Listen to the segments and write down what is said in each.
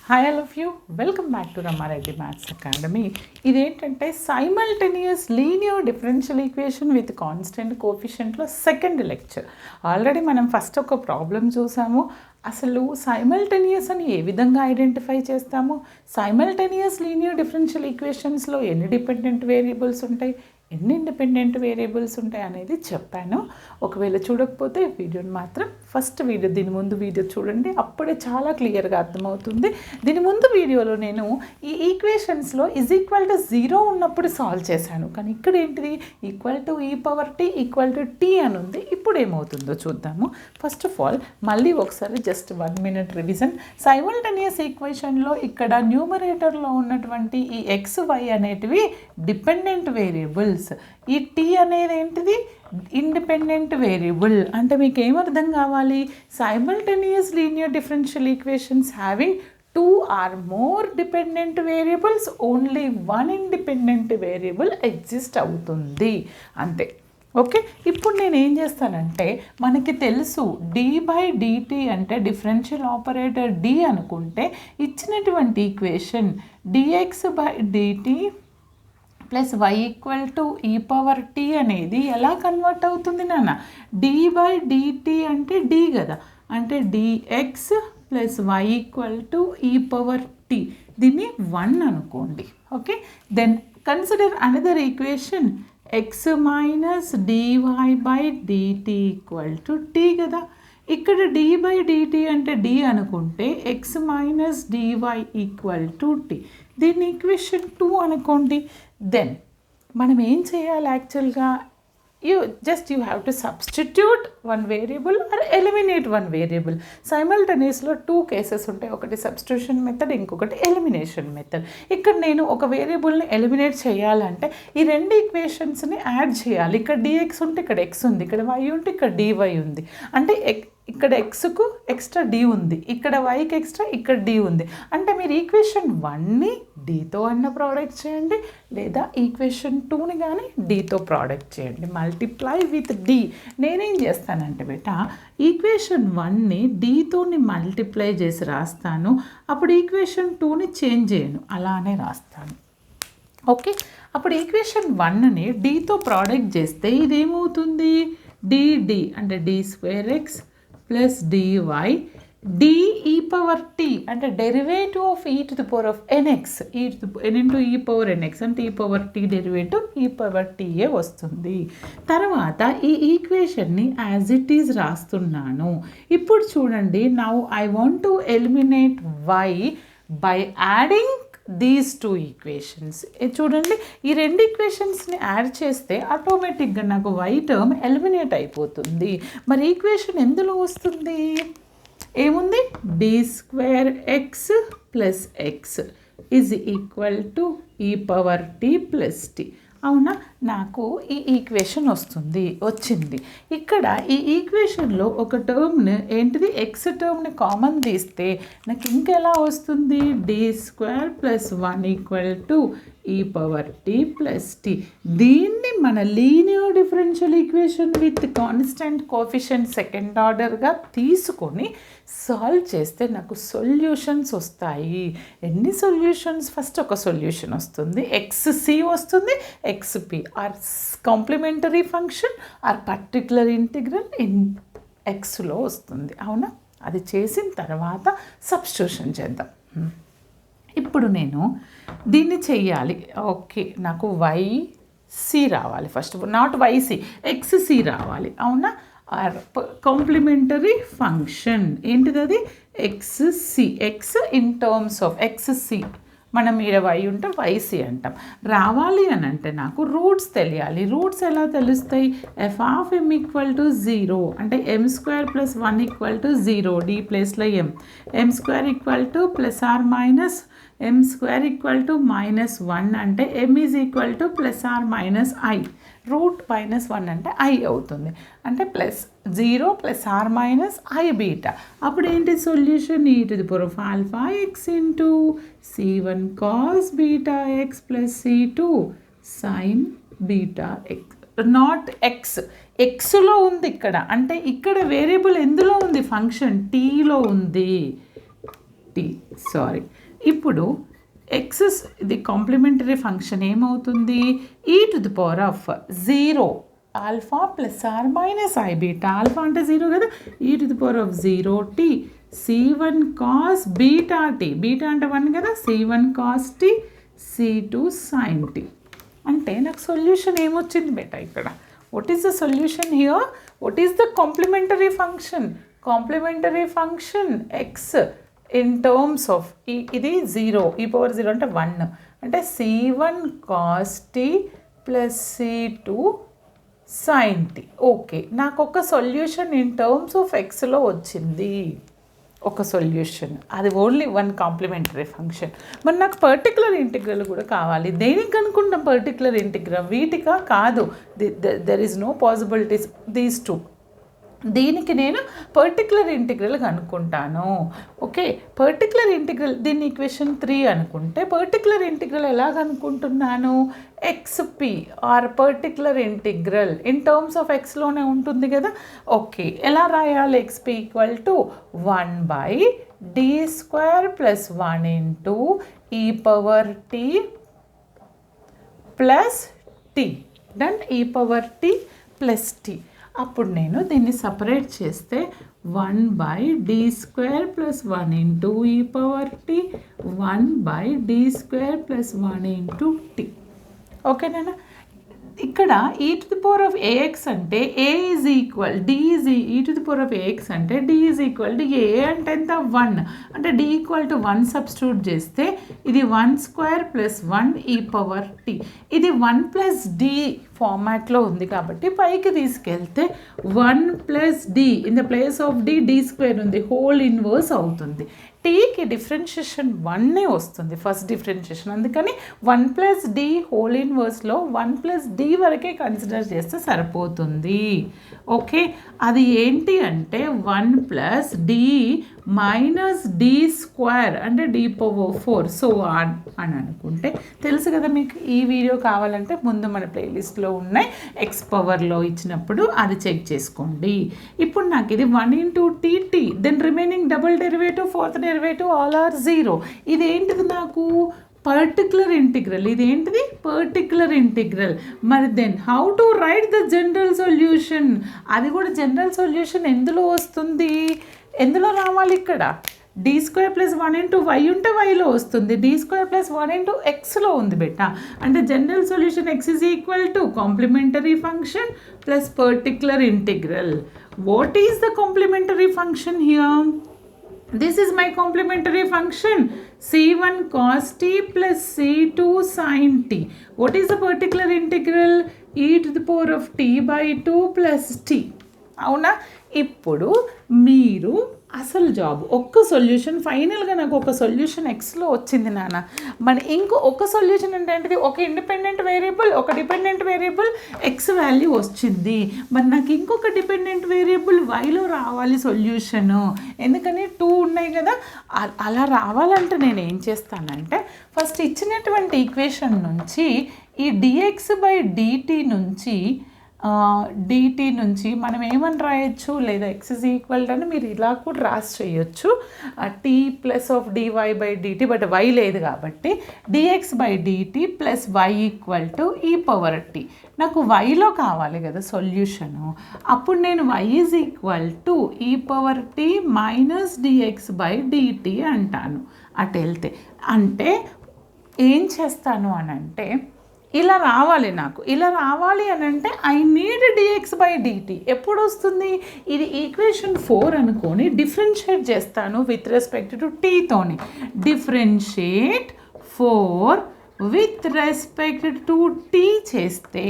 Hi all of you, welcome back to Rama Reddy maths academy. ఇదేంటంటే simultaneous linear differential equation with constant కోఎఫిషియంట్లో second lecture. Already మనం first ఒక problem చూసాము. అసలు simultaneous అని ఏ విధంగా ఐడెంటిఫై చేస్తాము, సైమల్టేనియస్ లీనియర్ డిఫరెన్షియల్ ఈక్వేషన్స్లో ఎన్ని డిపెండెంట్ వేరియబుల్స్ ఉంటాయి, ఎన్ని ఇండిపెండెంట్ వేరియబుల్స్ ఉంటాయి అనేది చెప్పాను. ఒకవేళ చూడకపోతే వీడియోని మాత్రం దీని ముందు వీడియో చూడండి, అప్పుడే చాలా క్లియర్గా అర్థమవుతుంది. దీని ముందు వీడియోలో నేను ఈ ఈక్వేషన్స్లో =0 ఉన్నప్పుడు సాల్వ్ చేశాను, కానీ ఇక్కడ ఏంటిది =e⁻t అని ఉంది. ఇప్పుడు ఏమవుతుందో చూద్దాము. ఫస్ట్ ఆఫ్ ఆల్ మళ్ళీ ఒకసారి జస్ట్ 1 minute రివిజన్. సైమల్టేనియస్ ఈక్వేషన్లో ఇక్కడ న్యూమరేటర్లో ఉన్నటువంటి ఈ XY అనేటివి డిపెండెంట్ వేరియబుల్స్, ఈ టీ అనేది ఏంటిది ఇండిపెండెంట్ వేరియబుల్. అంటే మీకు ఏమర్థం కావాలి, simultaneous linear differential equations having 2 or more dependent variables, only 1 independent variable exist అవుతుంది అంతే. ఓకే, ఇప్పుడు నేను ఏం చేస్తానంటే, మనకి తెలుసు d/dt అంటే డిఫరెన్షియల్ ఆపరేటర్ d అనుకుంటే ఇచ్చినటువంటి ఈక్వేషన్ dx/dt ప్లస్ y=e⁻t అనేది ఎలా కన్వర్ట్ అవుతుంది నాన్న, d/dt అంటే d కదా, అంటే dx ప్లస్ y=e⁻t, దీన్ని 1 అనుకోండి. Okay, then consider another equation x minus dy/dt = t కదా. ఇక్కడ d/dt అంటే d అనుకుంటే x మైనస్ dy = t, దీన్ని ఈక్వేషన్ 2 అనుకోండి. దెన్ మనం ఏం చేయాలి, యాక్చువల్గా you have to substitute 1 variable or eliminate 1 variable. సైమల్టేనియస్లో 2 కేసెస్ ఉంటాయి, ఒకటి సబ్స్టిట్యూషన్ మెథడ్, ఇంకొకటి ఎలిమినేషన్ మెథడ్. ఇక్కడ నేను ఒక వేరియబుల్ని ఎలిమినేట్ చేయాలంటే ఈ 2 ఈక్వేషన్స్ని యాడ్ చేయాలి. ఇక్కడ dx ఉంటే ఇక్కడ x ఉంది, ఇక్కడ y ఉంటే ఇక్కడ dy ఉంది. అంటే ఇక్కడ xకు ఎక్స్ట్రా d ఉంది, ఇక్కడ yకి ఎక్స్ట్రా ఇక్కడ d ఉంది. అంటే మీరు ఈక్వేషన్ 1ని dతో అన్న ప్రోడక్ట్ చేయండి, లేదా ఈక్వేషన్ 2ని కానీ dతో ప్రోడక్ట్ చేయండి, మల్టిప్లై విత్ d. నేనేం చేస్తానంటే బేటా, ఈక్వేషన్ 1ని dతోని మల్టిప్లై చేసి రాస్తాను, అప్పుడు ఈక్వేషన్ 2ని చేంజ్ చేయను, అలానే రాస్తాను. ఓకే, అప్పుడు ఈక్వేషన్ 1ని dతో ప్రోడక్ట్ చేస్తే ఇదేమవుతుంది, dd అంటే d² ప్లస్ dy de⁻t అంటే డెరివేటివ్ ఆఫ్ e⁻nx, n*e⁻nx అంటే e⁻t డెరివేటివ్ e⁻ta వస్తుంది. తర్వాత ఈ ఈక్వేషన్ని యాజ్ ఇట్ ఈజ్ రాస్తున్నాను. ఇప్పుడు చూడండి, now I want to eliminate y by adding these 2 equations. చూడండి, ఈ 2 ఈక్వేషన్స్ని యాడ్ చేస్తే ఆటోమేటిక్గా నాకు y టర్మ్ ఎలిమినేట్ అయిపోతుంది. మరి ఈక్వేషన్ ఎందులో వస్తుంది, ఏముంది, d² x plus x =e⁻t plus t. అవునా, నాకు ఈ ఈక్వేషన్ వచ్చింది. ఇక్కడ ఈ ఈక్వేషన్లో ఒక టర్మ్ని ఏంటిది, ఎక్స్ టర్మ్ని కామన్ తీస్తే నాకు ఇంకెలా వస్తుంది, d² plus 1 =e⁻t plus t. దీన్ని మన linear differential equation with constant coefficient second ఆర్డర్గా తీసుకొని సాల్వ్ చేస్తే నాకు సొల్యూషన్స్ వస్తాయి. ఎన్ని సొల్యూషన్స్, ఫస్ట్ ఒక సొల్యూషన్ వస్తుంది, xc వస్తుంది, xp or complementary function or particular integral in xలో వస్తుంది. అవునా, అది చేసిన తర్వాత సబ్స్టిట్యూషన్ చేద్దాం. ఇప్పుడు నేను దీన్ని చెయ్యాలి. ఓకే, నాకు yc రావాలి, ఫస్ట్ నాట్ yc xc రావాలి. అవునా, ఆర్ కాంప్లిమెంటరీ ఫంక్షన్ ఏంటిది, అది xc, x in terms of xc, మనం ఈడ y ఉంటే yc అంటాం. రావాలి అని అంటే నాకు రూట్స్ తెలియాలి. రూట్స్ ఎలా తెలుస్తాయి, f(m) = 0 అంటే m² ప్లస్ 1 = 0, d ప్లేస్లో m, m² ± m² -1 అంటే m ± i, రూట్ -1 అంటే i అవుతుంది, అంటే +0 ± i బీటా. అప్పుడు ఏంటి solution, e⁻x c1 cos βx plus c2 sin βx, not ఎక్స్లో ఉంది ఇక్కడ. అంటే ఇక్కడ వేరియబుల్ ఎందులో ఉంది, ఫంక్షన్ టీలో ఉంది. టీ ఇప్పుడు ఎక్స్ ఇది కాంప్లిమెంటరీ ఫంక్షన్ ఏమవుతుంది e to the power of 0 alpha plus or minus i beta alpha అంటే 0 కదా e to the power of 0 t C1 cos beta t beta అంటే 1 కదా C1 cos tea C2 sin tea అంటే నాకు solution ఏమొచ్చింది బేటా ఇక్కడ what is the solution here what is the complementary function x in terms of ఇది 0 ఈ power 0 అంటే 1 అంటే C1 cos t plus C2 sin t okay నాకు ఒక సొల్యూషన్ ఇన్ టర్మ్స్ ఆఫ్ ఎక్స్లో వచ్చింది ఒక సొల్యూషన్ అది ఓన్లీ వన్ కాంప్లిమెంటరీ ఫంక్షన్ మరి నాకు పర్టికులర్ ఇంటిగ్రల్ కూడా కావాలి దేనికి అనుకుంటాం పర్టికులర్ ఇంటిగ్రల్ వీటికా కాదు there is no possibilities these two దీనికి నేను పర్టికులర్ ఇంటిగ్రల్ అనుకుంటాను ఓకే పర్టికులర్ ఇంటిగ్రల్ దీన్ని ఈక్వేషన్ 3 అనుకుంటే పర్టికులర్ ఇంటిగ్రల్ ఎలాగ అనుకుంటున్నాను x p or particular integral in terms of ఎక్స్లోనే ఉంటుంది కదా ఓకే ఎలా రాయాలి x p equal to 1/d² plus 1 into e power t plus t done e power t plus t అప్పుడు నేను దీన్ని సపరేట్ చేస్తే 1/d² plus 1 into e power t 1/d² plus 1 into tea ఓకేనా ఇక్కడ e to the power of ax అంటే a is equal d is e to the power of ax అంటే d is equal to a అంటే ఎంత 1 అంటే d equal to 1 substitute చేస్తే ఇది 1² plus 1 ఈ పవర్ టీ ఇది 1 ప్లస్ d ఫార్మాట్లో ఉంది కాబట్టి పైకి తీసుకెళ్తే 1 plus d in the place of d² ఉంది హోల్ ఇన్వర్స్ అవుతుంది టీకి డిఫరెన్షియేషన్ 1 వస్తుంది ఫస్ట్ డిఫరెన్షియేషన్ అందుకని 1 ప్లస్ d హోల్ ఇన్వర్స్లో 1 ప్లస్ d వరకే కన్సిడర్ చేస్తే సరిపోతుంది ఓకే అది ఏంటి అంటే 1 ప్లస్ d మైనస్ d² అంటే d పవర్ 4 సో అని అనుకుంటే తెలుసు కదా మీకు ఈ వీడియో కావాలంటే ముందు మన ప్లేలిస్ట్లో ఉన్నాయి ఎక్స్ పవర్లో ఇచ్చినప్పుడు అది చెక్ చేసుకోండి ఇప్పుడు నాకు ఇది 1 into t then remaining double derivative fourth derivative all are 0 ఇదేంటిది నాకు పర్టికులర్ ఇంటిగ్రల్ ఇదేంటిది పర్టికులర్ ఇంటిగ్రల్ మరి then how to write the general solution అది కూడా జనరల్ సొల్యూషన్ ఎందులో వస్తుంది ఎందులో రావాలి ఇక్కడ d² ప్లస్ 1 ఇంటూ వై ఉంటే వైలో వస్తుంది d² ప్లస్ 1 ఇంటూ ఎక్స్లో ఉంది బెట్టా అంటే general solution x is equal to complementary function plus particular integral what is the complementary function here this is my complementary function c1 cos t plus c2 sin t what is the particular integral e to the power of t by 2 plus t అవునా ఇప్పుడు మీరు అసలు job ఒక్క solution ఫైనల్గా నాకు ఒక solution ఎక్స్లో వచ్చింది నాన్న మరి ఇంకో ఒక సొల్యూషన్ ఏంటంటే ఒక ఇండిపెండెంట్ వేరియబుల్ ఒక డిపెండెంట్ వేరియబుల్ ఎక్స్ వాల్యూ వచ్చింది మరి నాకు ఇంకొక డిపెండెంట్ వేరియబుల్ వైలో రావాలి సొల్యూషను ఎందుకని 2 ఉన్నాయి కదా అలా రావాలంటే నేను ఏం చేస్తానంటే ఫస్ట్ ఇచ్చినటువంటి ఈక్వేషన్ నుంచి ఈ dx/dt నుంచి మనం ఏమని రాయొచ్చు లేదా ఎక్స్ ఇస్ ఈక్వల్ అని మీరు ఇలా కూడా రాసి చేయొచ్చు t plus of dy/dt but y లేదు కాబట్టి dx/dt plus y equal to e power t నాకు వైలో కావాలి కదా సొల్యూషను అప్పుడు నేను y is equal to e power t minus dx/dt అంటాను అటు వెళ్తే అంటే ఏం చేస్తాను అని అంటే ఇలా రావాలి నాకు ఇలా రావాలి అని అంటే ఐ నీడ్ dx/dt ఎప్పుడు వస్తుంది ఇది ఈక్వేషన్ 4 అనుకొని డిఫరెన్షియేట్ చేస్తాను విత్ రెస్పెక్ట్ టు టీతోని differentiate 4 with respect to t చేస్తే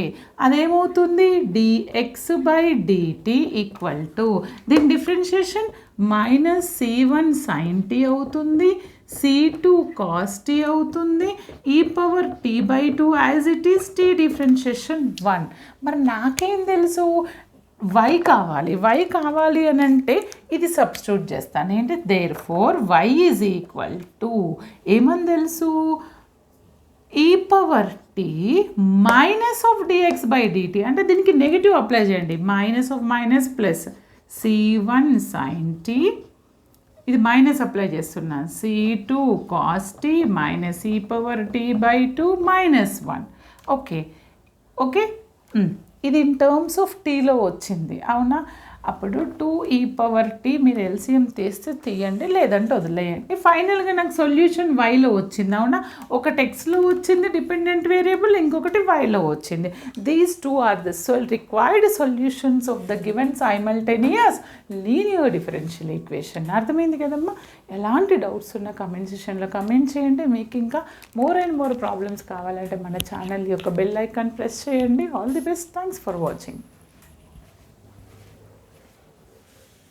అదేమవుతుంది dx/dt ఈక్వల్ టు దీని differentiation minus c1 sin t అవుతుంది c2 cos t అవుతుంది e power t/2 as it is t differentiation 1 మరి నాకేం తెలుసు y కావాలి అని అంటే ఇది సబ్స్టిట్యూట్ చేస్తాను ఏంటి therefore y is equal to ఏమని తెలుసు ఈ power t minus of dx/dt అంటే దీనికి నెగిటివ్ అప్లై చేయండి minus of minus plus c1 sin t ఇది మైనస్ అప్లై చేస్తున్నాను. C2 cos t minus e⁻t/2 -1. Okay okay. ఇది ఇన్ టర్మ్స్ ఆఫ్ టీలో వచ్చింది అవునా. అప్పుడు 2e⁻t మీరు ఎల్సిఎం తీస్తే తీయండి, లేదంటే వదిలేయండి. ఫైనల్గా నాకు సొల్యూషన్ వైలో వచ్చింది అవునా. ఒకటి ఎక్స్లో వచ్చింది డిపెండెంట్ వేరియబుల్, ఇంకొకటి వైలో వచ్చింది. These two are the required solutions of the given simultaneous linear differential equation. అర్థమైంది కదమ్మా. ఎలాంటి డౌట్స్ ఉన్నా కమెంట్ సెక్షన్లో కమెంట్ చేయండి. మీకు ఇంకా మోర్ అండ్ మోర్ ప్రాబ్లమ్స్ కావాలంటే మన ఛానల్ యొక్క బెల్ ఐకాన్ ప్రెస్ చేయండి. All the best. Thanks for watching.